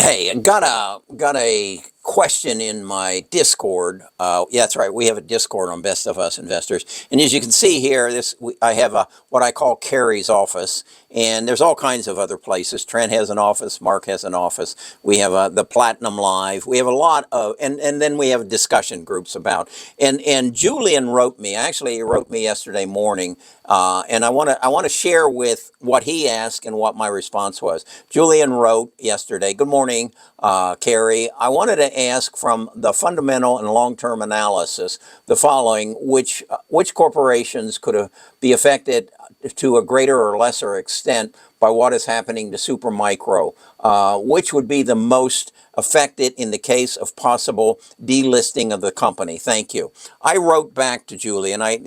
Hey, I got a question in my Discord. Yeah, that's right. We have a Discord on Best of Us Investors, and as you can see here, I have a what I call Kerry's office, and there's all kinds of other places. Trent has an office. Mark has an office. We have the Platinum Live. We have a lot of, and then we have discussion groups about. And Julian wrote me. Actually, he wrote me yesterday morning, and I want to share with what he asked and what my response was. Julian wrote yesterday. Good morning, Kerry. I wanted to ask from the fundamental and long-term analysis the following: which corporations could be affected to a greater or lesser extent by what is happening to Supermicro? Which would be the most affected in the case of possible delisting of the company? Thank you. I wrote back to Julian. I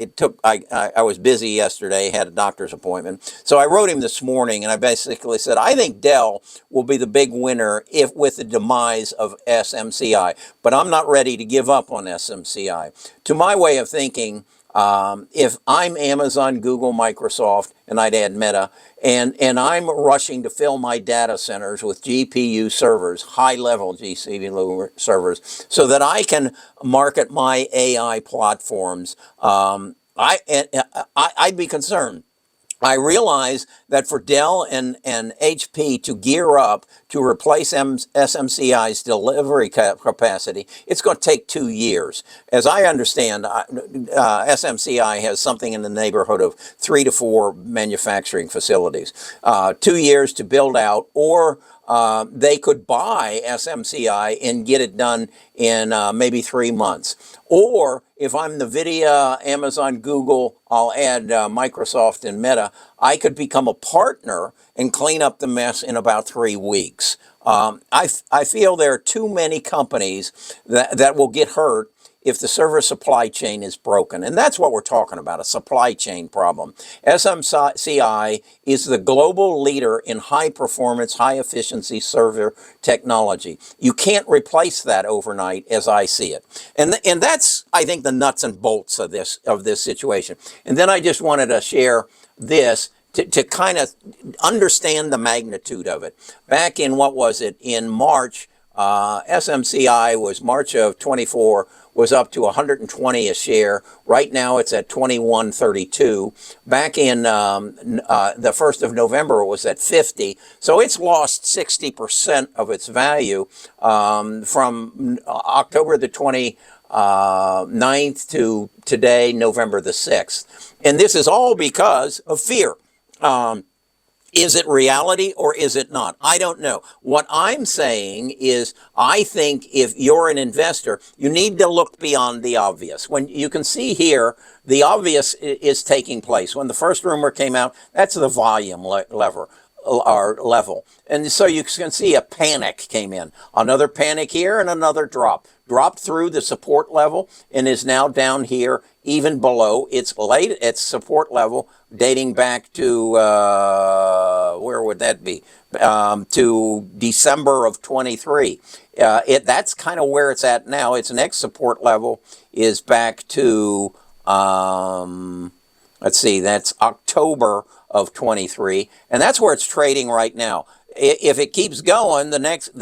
was busy yesterday, had a doctor's appointment, so I wrote him this morning, and I basically said I think Dell will be the big winner if with the demise of SMCI, but I'm not ready to give up on SMCI. To my way of thinking, if I'm Amazon, Google, Microsoft, and I'd add Meta, and I'm rushing to fill my data centers with GPU servers, high-level GPU servers, so that I can market my AI platforms, I'd be concerned. I realize that for Dell and HP to gear up to replace SMCI's delivery capacity, it's going to take 2 years. As I understand, SMCI has something in the neighborhood of 3 to 4 manufacturing facilities. 2 years to build out, or they could buy SMCI and get it done in maybe 3 months. Or if I'm NVIDIA, Amazon, Google, I'll add Microsoft and Meta, I could become a partner and clean up the mess in about 3 weeks. I feel there are too many companies that will get hurt if the server supply chain is broken. And that's what we're talking about, a supply chain problem. SMCI is the global leader in high performance, high efficiency server technology. You can't replace that overnight as I see it. And that's, I think, the nuts and bolts of this situation. And then I just wanted to share this to kind of understand the magnitude of it. Back in, what was it, in March, SMCI was March of 24, was up to 120 a share. Right now it's at 21.32. Back in the 1st of November it was at 50. So it's lost 60% of its value from October the 29th to today, November the 6th. And this is all because of fear. Is it reality or is it not? I don't know. What I'm saying is I think if you're an investor, you need to look beyond the obvious. When you can see here, the obvious is taking place. When the first rumor came out, that's the volume level. And so you can see a panic came in. Another panic here and another drop. Dropped through the support level and is now down here even below its support level, dating back to, where would that be? To December of 23. That's kind of where it's at now. Its next support level is back to, let's see, that's October of 23, and that's where it's trading right now. If it keeps going, the next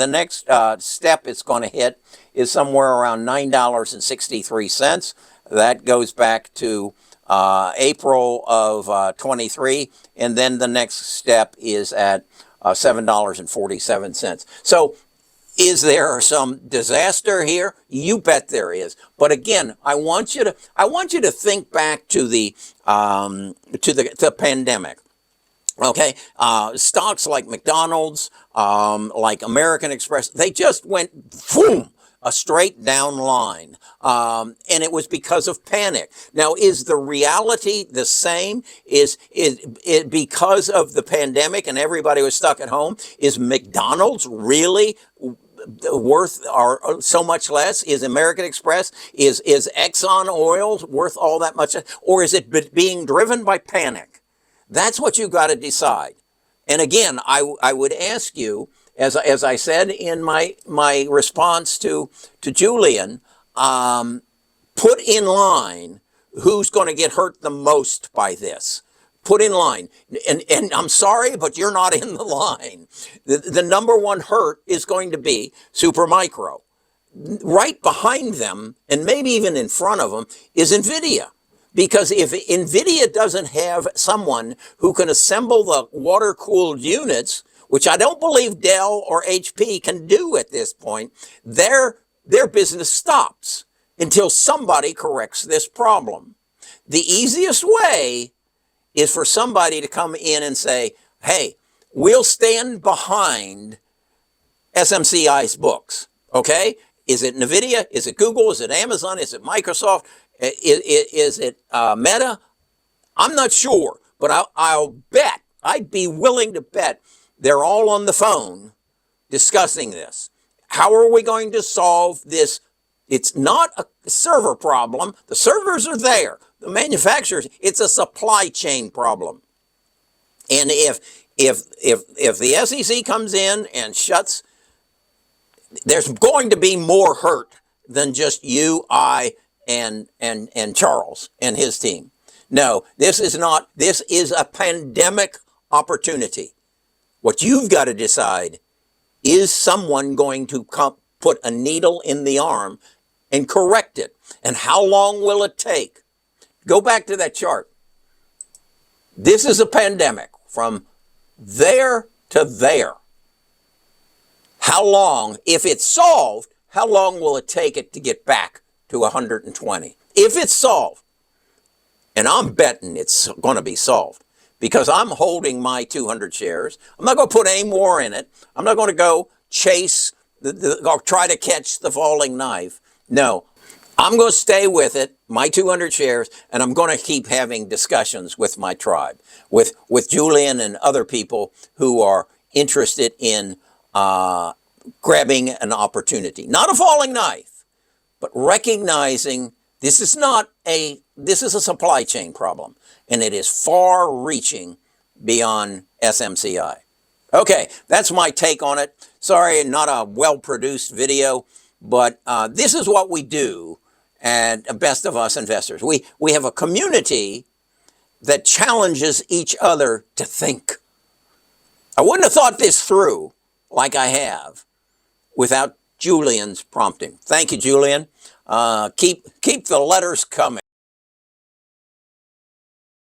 step it's going to hit is somewhere around $9.63. That goes back to April of 23, and then the next step is at $7.47. So, is there some disaster here? You bet there is. But again, I want you to think back to the pandemic. Okay, stocks like McDonald's, like American Express, they just went boom, a straight down line, and it was because of panic. Now, is the reality the same? Is it because of the pandemic and everybody was stuck at home? Is McDonald's really worth or so much less? Is American Express, is Exxon Oil worth all that much, or is it being driven by panic? That's what you got to decide. And again, I would ask you, as I said in my response to Julian, put in line who's going to get hurt the most by this. put in line. And I'm sorry, but you're not in the line. The number one hurt is going to be Supermicro. Right behind them, and maybe even in front of them, is NVIDIA. Because if NVIDIA doesn't have someone who can assemble the water-cooled units, which I don't believe Dell or HP can do at this point, their business stops until somebody corrects this problem. The easiest way is for somebody to come in and say, hey, we'll stand behind SMCI's books, okay? Is it NVIDIA? Is it Google? Is it Amazon? Is it Microsoft? Is it Meta? I'm not sure, but I'll bet, I'd be willing to bet they're all on the phone discussing this. How are we going to solve this? It's not a server problem. The servers are there. The manufacturers, it's a supply chain problem. And if the SEC comes in and shuts, there's going to be more hurt than just you, I, and Charles and his team. No, this is not. This is a pandemic opportunity. What you've got to decide, is someone going to put a needle in the arm and correct it? And how long will it take? Go back to that chart. This is a pandemic from there to there. How long, if it's solved, how long will it take it to get back to 120? If it's solved, and I'm betting it's going to be solved, because I'm holding my 200 shares. I'm not going to put any more in it. I'm not going to go chase, or try to catch the falling knife. No, I'm going to stay with it, my 200 shares, and I'm going to keep having discussions with my tribe, with Julian and other people who are interested in grabbing an opportunity. Not a falling knife, but recognizing this is a supply chain problem, and it is far-reaching beyond SMCI. Okay, that's my take on it. Sorry, not a well-produced video, but this is what we do at Best of Us Investors. We have a community that challenges each other to think. I wouldn't have thought this through like I have without Julian's prompting. Thank you, Julian. Keep the letters coming.